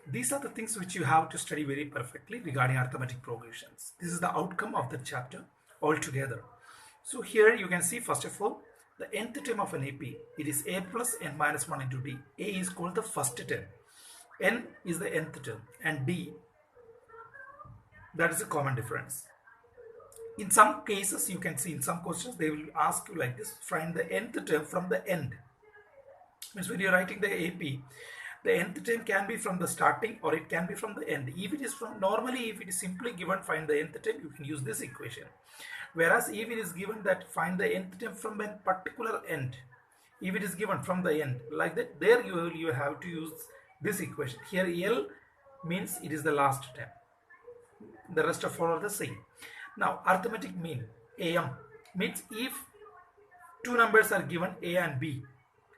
These are the things which you have to study very perfectly regarding arithmetic progressions. This is the outcome of the chapter altogether. So here you can see, first of all, the nth term of an AP. It is a plus n minus 1 into d. A is called the first term. N is the nth term, and d, that is a common difference. In some cases, you can see in some questions they will ask you like this: find the nth term from the end. Means when you're writing the AP, the nth term can be from the starting or it can be from the end. If it is from, normally if it is simply given find the nth term, you can use this equation. Whereas if it is given that find the nth term from a particular end, if it is given from the end like that, there you have to use this equation. Here L means it is the last term. The rest of all are the same. Now arithmetic mean, AM, means if two numbers are given A and B,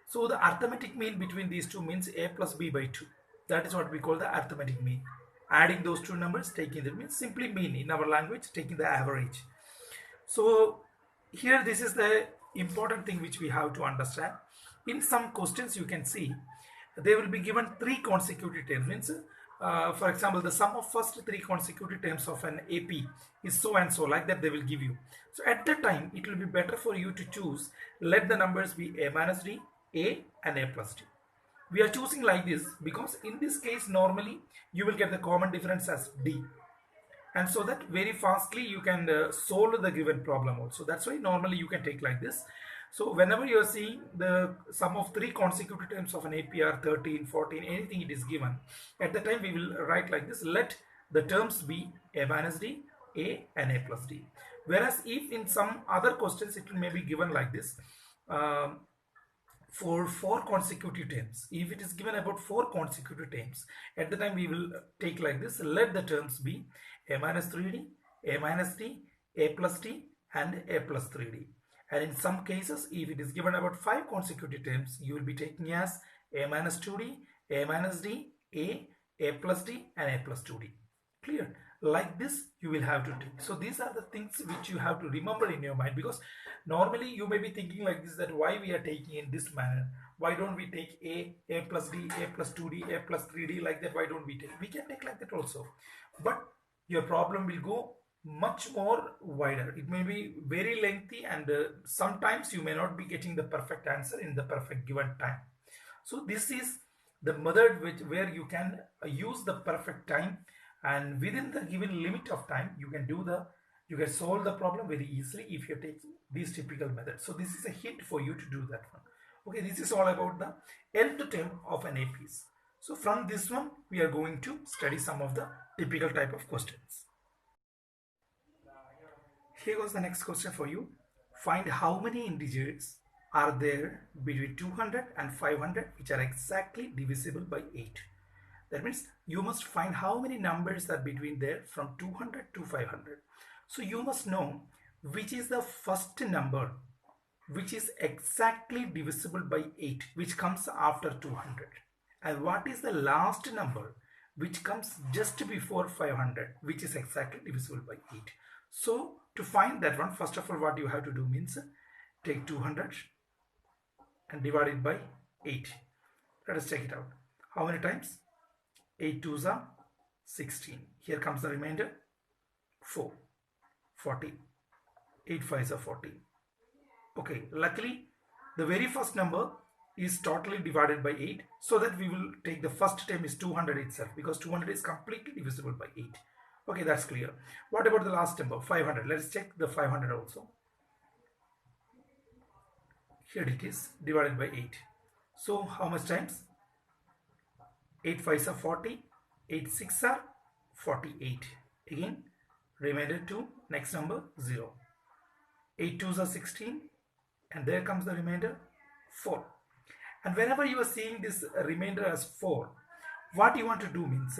so the arithmetic mean between these two means A plus B by 2. That is what we call the arithmetic mean. Adding those two numbers, taking the mean, simply mean in our language, taking the average. So here this is the important thing which we have to understand. In some questions you can see they will be given three consecutive terms. Means for example, the sum of first three consecutive terms of an AP is so and so, like that they will give you. So at that time it will be better for you to choose, let the numbers be A minus D, A and A plus D. We are choosing like this because in this case normally you will get the common difference as D, and so that very fastly you can solve the given problem also. That's why normally you can take like this. So whenever you are seeing the sum of three consecutive terms of an APR 13, 14, anything it is given, at the time we will write like this: let the terms be A minus D, A and A plus D. Whereas if in some other questions it may be given like this, for 4 consecutive terms, if it is given about 4 consecutive terms, at the time we will take like this: let the terms be A minus 3D, A minus D, A plus D and A plus 3D. And in some cases, if it is given about 5 consecutive terms, you will be taking as A minus 2D, A minus D, A plus D and A plus 2D. Clear? Like this you will have to take. So these are the things which you have to remember in your mind, because normally you may be thinking like this, that why we are taking in this manner, why don't we take A plus D, A plus 2D, A plus 3D, like that? Why don't we take? We can take like that also, but your problem will go much more wider. It may be very lengthy, and sometimes you may not be getting the perfect answer in the perfect given time. So this is the method where you can use the perfect time, and within the given limit of time you can solve the problem very easily if you take these typical methods. So this is a hint for you to do that one. Okay, this is all about the nth term of an APs. So from this one we are going to study some of the typical type of questions. Here goes the next question for you. Find how many integers are there between 200 and 500 which are exactly divisible by 8. That means you must find how many numbers are between there from 200 to 500. So you must know which is the first number which is exactly divisible by 8, which comes after 200, and what is the last number which comes just before 500, which is exactly divisible by 8. So to find that one, first of all what you have to do means take 200 and divide it by 8. Let us check it out. How many times? 8 2s are 16. Here comes the remainder 4, 40. 8 5s are 40. Okay, luckily the very first number is totally divided by 8, so that we will take the first term is 200 itself, because 200 is completely divisible by 8. Okay, that's clear. What about the last number 500? Let's check the 500 also. Here it is divided by 8. So how much times? 8 5s are 40, 8 6s are 48. Again remainder 2, next number 0. 8 2s are 16, and there comes the remainder 4. And whenever you are seeing this remainder as 4, what you want to do means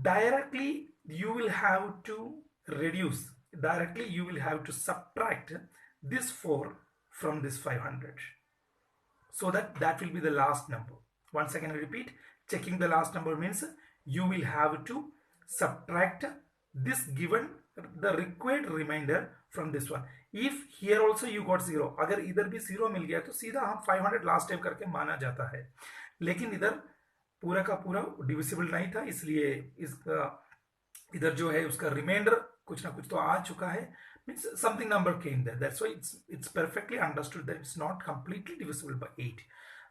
directly you will have to reduce, directly you will have to subtract this 4 from this 500, so that will be the last number. Once again I repeat, checking the last number means you will have to subtract this given the required remainder from this one. If here also you got 0, अगर इधर भी 0 मिल गया तो सीधा हम 500 last time करके माना जाता है, लेकिन इधर पूरा का पूरा डिविजिबल नहीं था, इसलिए इसका इधर जो है उसका रिमाइंडर कुछ ना कुछ तो आ चुका है, means something number came there, that's why it's perfectly understood that it's not completely divisible by 8.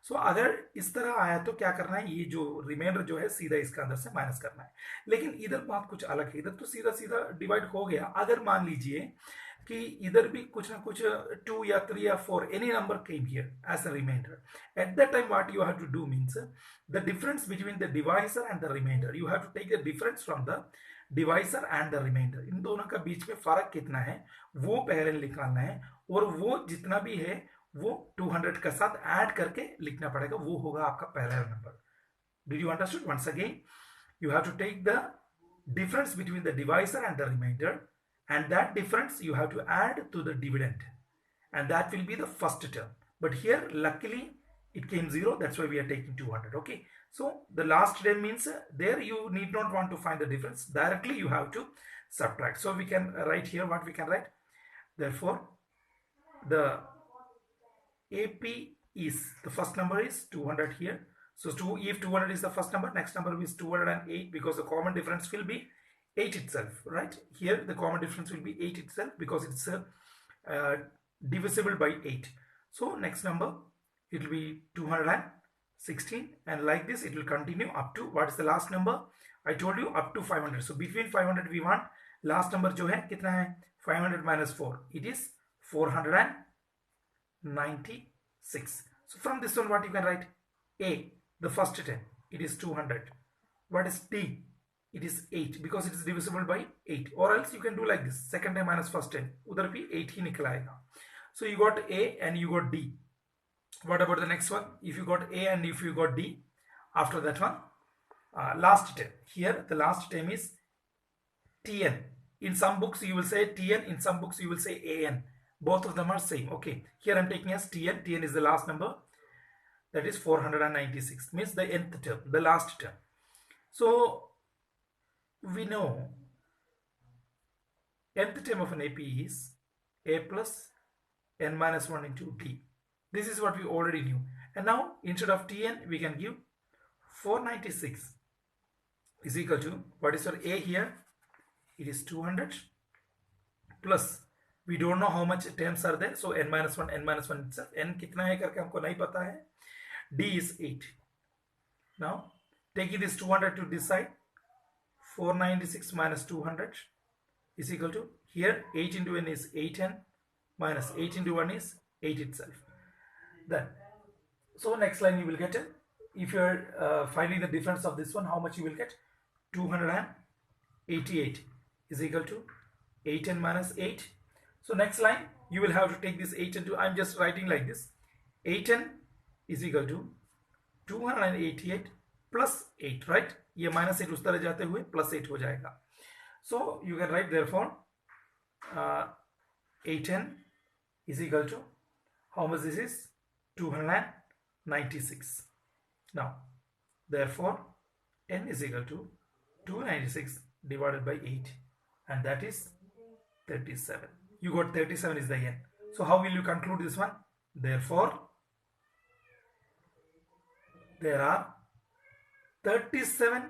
So अगर इस तरह आया तो क्या करना है, ये जो रिमाइंडर जो है सीधा इसका अंदर से माइनस करना है. लेकिन इधर बात कुछ अलग है, इधर तो सीधा सीधा डिवाइड हो गया. अगर मान लीजिए कि इधर भी कुछ ना कुछ 2 या 3 या 4 any number came here as a remainder, at that time what you have to do means the difference between the divisor and the remainder, you have to take the difference from the divisor and the remainder. इन दोनों का बीच में फर्क कितना है वो पहले निकालना है, और वो जितना भी है वो 200 का साथ ऐड करके लिखना पड़ेगा, वो होगा आपका पहला number. Did you understood? Once again, you have to take the difference between the divisor and the remainder, and that difference you have to add to the dividend, and that will be the first term. But here luckily it came 0, that's why we are taking 200. Okay, so the last term means there you need not want to find the difference, directly you have to subtract. So we can write here what we can write. Therefore the AP is, the first number is 200 here. So if 200 is the first number, next number is 208, because the common difference will be 8 itself, right? Here the common difference will be 8 itself because it's divisible by 8. So next number it will be 216, and like this it will continue up to, what is the last number? I told you up to 500. So between 500 we want last number जो है कितना है, 500 minus 4, it is 496. So from this one what you can write? A, the first term, it is 200. What is D? It is 8 because it is divisible by 8. Or else you can do like this, second term minus first term, उधर भी 8 ही निकल आएगा. So you got A and you got D. What about the next one? If you got A and if you got D, after that one, last term. Here the last term is TN. In some books you will say TN, in some books you will say AN. Both of them are same. Okay, here I'm taking as TN. TN is the last number, that is 496, means the nth term, the last term. So we know nth term of an AP is A plus n minus 1 into D. This is what we already knew, and now instead of TN we can give 496 is equal to, what is your A here? It is 200 plus, we don't know how much terms are there, so n minus 1 itself, n कितना है करके हमको नहीं पता है. D is 8. Now taking this 200 to this side, 496 minus 200 is equal to, here 8 into n is 8n minus 8 into 1 is 8 itself. Then so next line you will get, if you are finding the difference of this one, how much you will get? 288 is equal to 8n minus 8. So next line you will have to take this 8 into, I'm just writing like this, 8n is equal to 288 plus 8, right? ये minus 8 उस तरह जाते हुए plus 8 हो जाएगा. So you can write therefore 8n is equal to, how much this is? 296. Now therefore n is equal to 296 divided by 8, and that is 37. You got 37 is the n. So how will you conclude this one? Therefore there are 37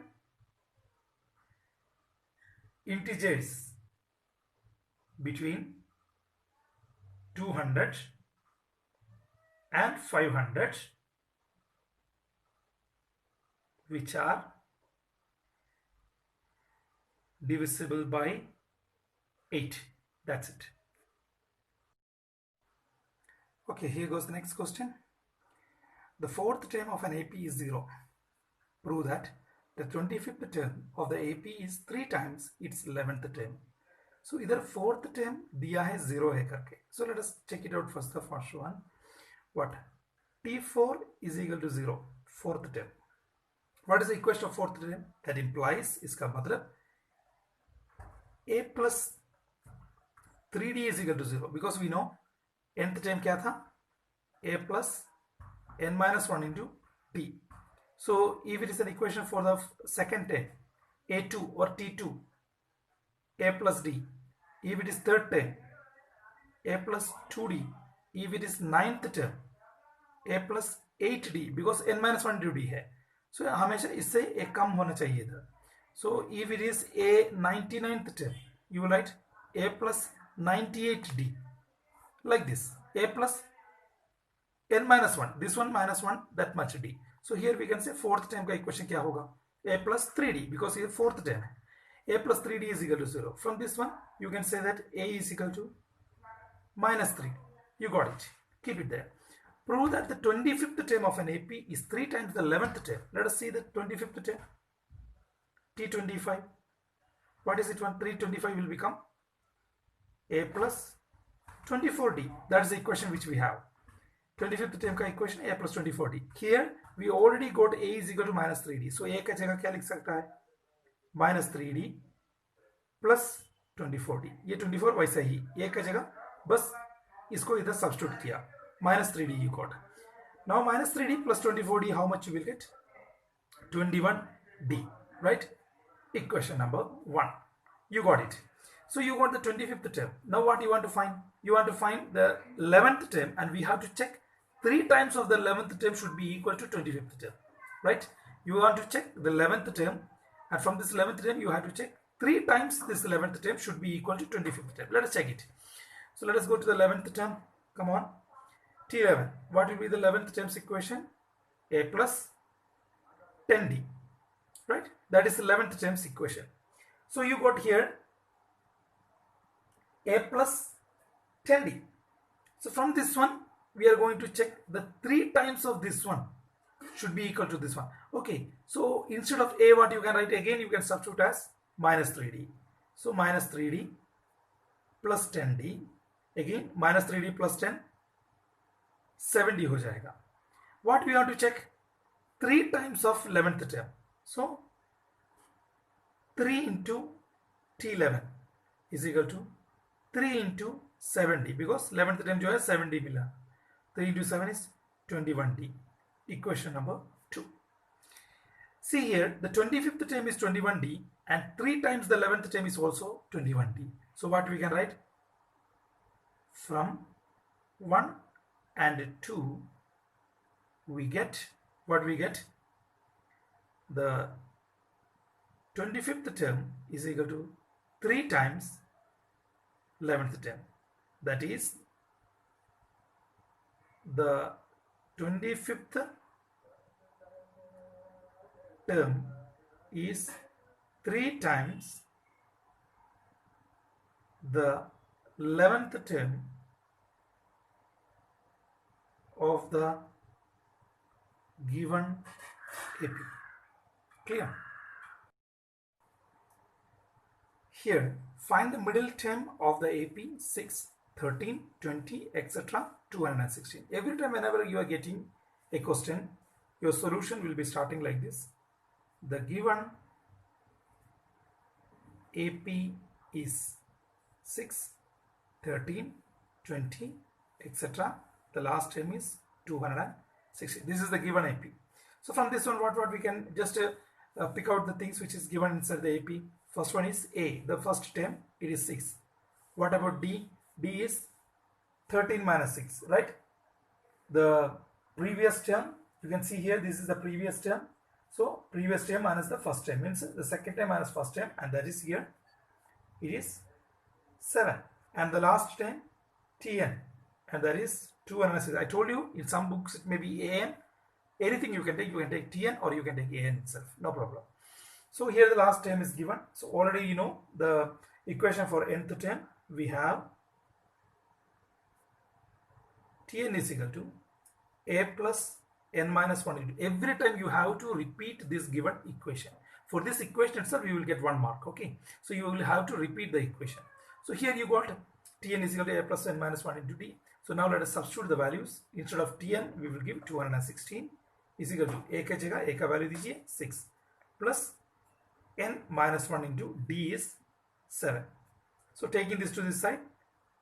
integers between 200 and 500 which are divisible by 8. That's it. Okay, here goes the next question. The fourth term of an AP is 0. Prove that the 25th term of the AP is 3 times its 11th term. So either fourth term दिया है 0 है करके. So let us check it out first. The first one, what? T4 is equal to 0, fourth term. What is the equation of fourth term? That implies, इसका मतलब A plus 3D is equal to 0, because we know nth term क्या था? A plus n minus 1 into t. So if it is an equation for the second term, A2 or T2, A plus D. If it is third term, A plus 2D. If it is ninth term, A plus 8D, because n minus 1 into D है. सो हमेशा इससे एक कम होना चाहिए था. So if it is a 99th term, you will write a plus 98d like this. A plus n minus 1, this one minus 1, that much d. So here we can say fourth term का equation क्या होगा? A plus 3d, because here fourth term है. A plus 3d is equal to 0. From this one you can say that a is equal to minus 3. You got it. Keep it there. Prove that the 25th term of an AP is 3 times the 11th term. Let us see the 25th term. T25. What is it? 325 will become a plus 24d. That is the equation which we have. 25th term का equation a plus 24d. Here we already got a is equal to minus 3d. So a का जगह क्या लिख सकता है? Minus 3d plus 24d. ये 24 वैसा ही a का जगह बस इसको इधर substitute किया. Minus 3d you got. Now minus 3d plus 24d, how much you will get? 21d, right? Equation number 1. You got it. So you got the 25th term. Now what you want to find? You want to find the 11th term, and we have to check 3 times of the 11th term should be equal to 25th term, right? You want to check the 11th term, and from this 11th term you have to check 3 times this 11th term should be equal to 25th term. Let us check it. So let us go to the 11th term. Come on. T11. What will be the 11th term's equation? A plus 10d, right? That is 11th term's equation. So you got here a plus 10d. So from this one we are going to check the 3 times of this one should be equal to this one. Okay, so instead of a, what you can write again, you can substitute as minus 3d. So minus 3d plus 10d, again minus 3d plus 10, 7d हो जाएगा. What we have to check? 3 times of 11th term. So 3 into T11 is equal to 3 into 7d, because 11th term जो है 7d मिला. 3 into 7 is 21d. Equation number 2. See here, the 25th term is 21d, and 3 times the 11th term is also 21d. So what we can write? From 1 and 2 we get what we get? The 25th term is equal to 3 times 11th term. That is, the 25th term is 3 times the 11th term of the given AP. Clear? Here, find the middle term of the AP 6, 13, 20, etc. 216. Every time whenever you are getting a question, your solution will be starting like this. The given AP is 6, 13, 20, etc. The last term is 260. This is the given AP. So from this one, what we can just pick out the things which is given inside the AP. First one is A, the first term, it is 6. What about D? D is 13 minus 6, right? The previous term, you can see here, this is the previous term. So previous term minus the first term means the second term minus first term, and that is here, it is 7. And the last term, Tn, and that is 206. I told you in some books it may be An. Anything you can take Tn or you can take An itself, no problem. So here the last term is given. So already you know the equation for nth term. We have Tn is equal to a plus n minus 1 into. Every time you have to repeat this given equation. For this equation itself you will get 1 mark. Okay, so you will have to repeat the equation. So here you got Tn is equal to a plus n minus 1 into d. So now let us substitute the values. Instead of Tn we will give 216 is equal to a का जगह a का value दीजिए 6 plus n minus 1 into d is 7. So taking this to this side,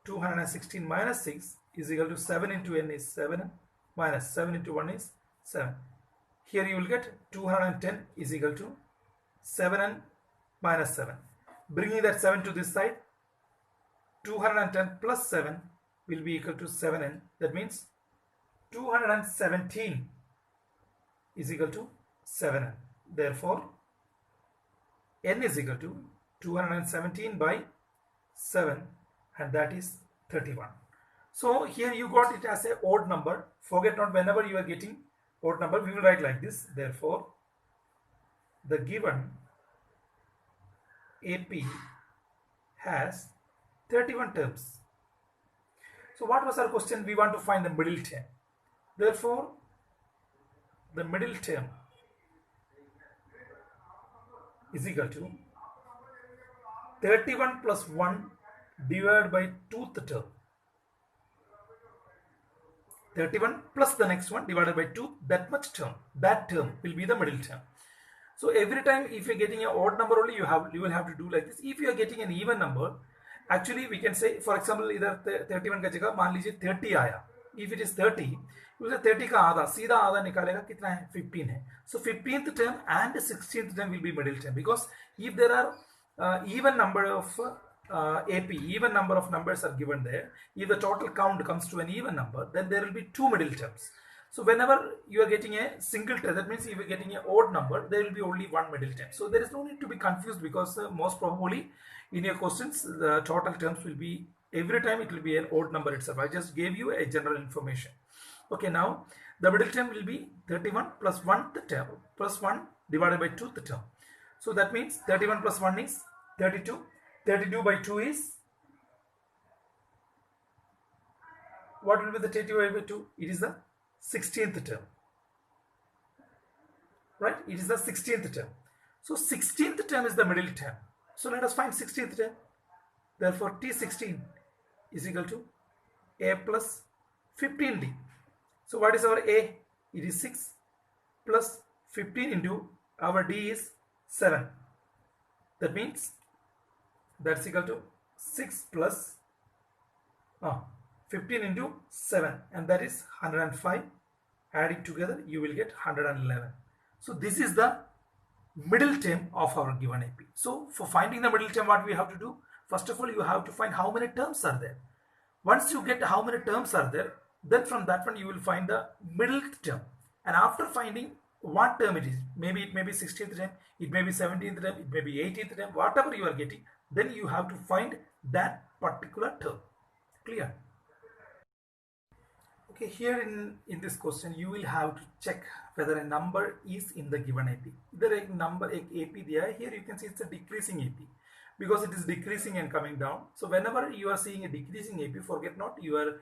216 minus 6 is equal to 7 into n is 7 minus 7 into 1 is 7. Here you will get 210 is equal to 7n minus 7. Bringing that 7 to this side, 210 plus 7 will be equal to 7n. That means 217 is equal to 7n. Therefore, n is equal to 217 by 7, and that is 31. So here you got it as a odd number. Forget not, whenever you are getting odd number, we will write like this. Therefore, the given AP has 31 terms. So what was our question? We want to find the middle term. Therefore, the middle term is equal to 31 plus 1 divided by 2th term. 31 plus the next one divided by 2, that much term. That term will be the middle term. So every time if you're getting an odd number only, you will have to do like this. If you are getting an even number, actually we can say, for example, either 31 का जगह मान लीजिए 30 आया. If it is 30, you will say 30 का आधा, सीधा आधा निकालेगा, कितना है? 15 है. So 15th term and 16th term will be middle term, because if there are even number of AP, even number of numbers are given there, if the total count comes to an even number, then there will be two middle terms. So whenever you are getting a single term, that means if you are getting an odd number, there will be only one middle term. So there is no need to be confused, because most probably in your questions the total terms will be, every time it will be an odd number itself. I just gave you a general information. Okay, now the middle term will be 31 plus 1th term plus 1 divided by 2th term. So that means 31 plus 1 is 32. 32 by 2 is, what will be the 32 by 2? It is the 16th term, right? It is the 16th term. So 16th term is the middle term. So let us find 16th term. Therefore T16 is equal to A plus 15D. So what is our A? It is 6 plus 15 into our D is 7. That means that's equal to 6 plus 15 into 7, and that is 105. Add it together, you will get 111. So this is the middle term of our given AP. So for finding the middle term, what we have to do? First of all, you have to find how many terms are there. Once you get how many terms are there, then from that one you will find the middle term. And after finding what term it is, maybe it may be 16th term, it may be 17th term, it may be 18th term, whatever you are getting, then you have to find that particular term. Clear? Okay, here in this question you will have to check whether a number is in the given AP. Either a number, a AP there, here you can see it's a decreasing AP, because it is decreasing and coming down. So whenever you are seeing a decreasing AP, forget not, your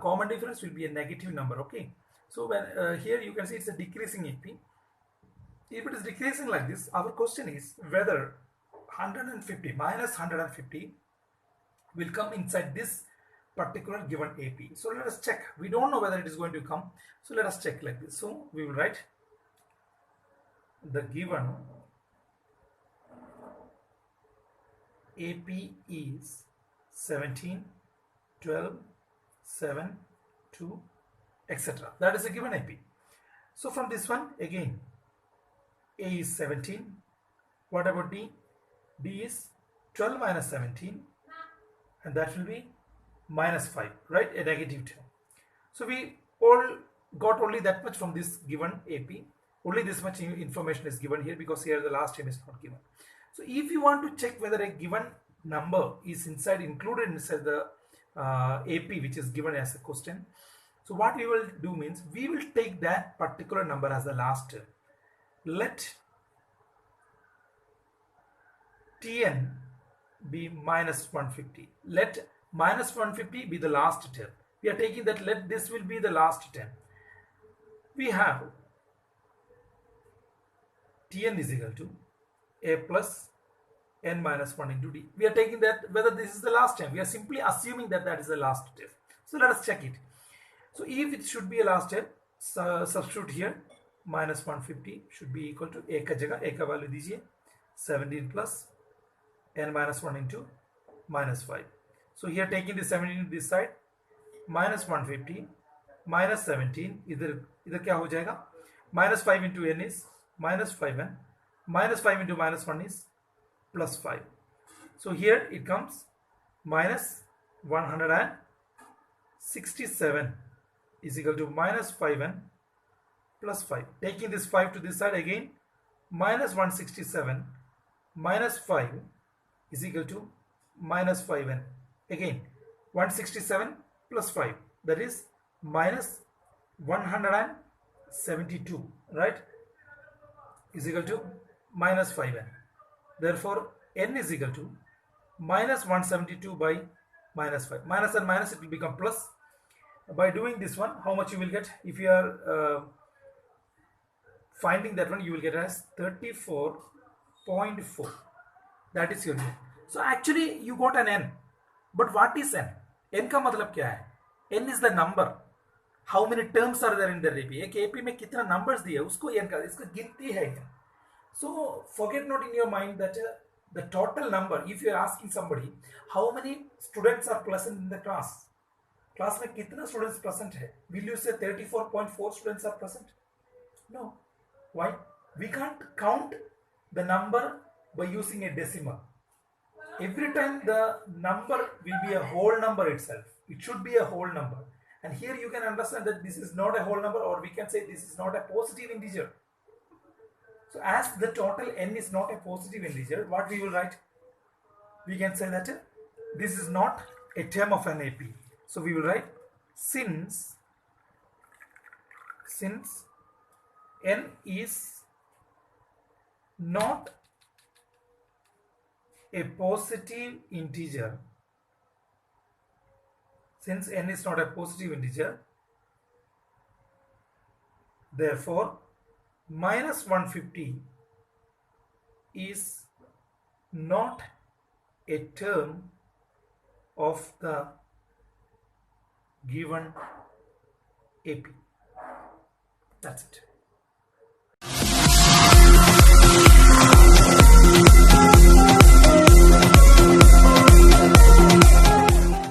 common difference will be a negative number. Okay, so when here you can see it's a decreasing AP. If it is decreasing like this, our question is whether 150 minus 150 will come inside this particular given AP. So let us check. We don't know whether it is going to come. So let us check like this. So we will write the given AP is 17, 12, 7, 2, etc. That is a given AP. So from this one again, A is 17. What about D? D is 12 minus 17, and that will be minus 5, right? A negative term. So we all got only that much from this given AP. Only this much information is given here, because here the last term is not given. So if you want to check whether a given number is included inside the AP which is given as a question, so what we will do means we will take that particular number as the last term. Let Tn be minus 150. Let minus 150 be the last term. We are taking that, let this will be the last term. We have Tn is equal to A plus n minus 1 into D. We are taking that whether this is the last term. We are simply assuming that that is the last term. So let us check it. So if it should be a last term, substitute here, minus 150 should be equal to A का जगह A का value दीजिए 17 plus n minus 1 into minus 5. So here taking the 17 to this side, minus 150 minus 17, इधर क्या हो जाएगा? Minus 5 into n is minus 5n, minus 5 into minus 1 is plus 5. So here it comes minus 167 is equal to minus 5n plus 5. Taking this 5 to this side again, minus 167 minus 5 is equal to minus 5n. Again, 167 plus 5, that is minus 172, right, is equal to minus 5n. Therefore, n is equal to minus 172 by minus 5. Minus and minus, it will become plus. By doing this one, how much you will get? If you are finding that one, you will get as 34.4. That is your n. So actually you got an n. But what is n? n का मतलब क्या है? n is the number. How many terms are there in the AP? एक AP में कितना numbers दिए उसको n का, इसका गिनती है n. So forget not in your mind that the total number. If you are asking somebody how many students are present in the class, class में कितना students present है, will you say 34.4 students are present? No. Why? We can't count the number by using a decimal. Every time the number will be a whole number itself. It should be a whole number. And here you can understand that this is not a whole number, or we can say this is not a positive integer. So as the total n is not a positive integer, what we will write? We can say that this is not a term of an AP. So we will write since n is not a positive integer, since n is not a positive integer, therefore minus 150 is not a term of the given AP. That's it.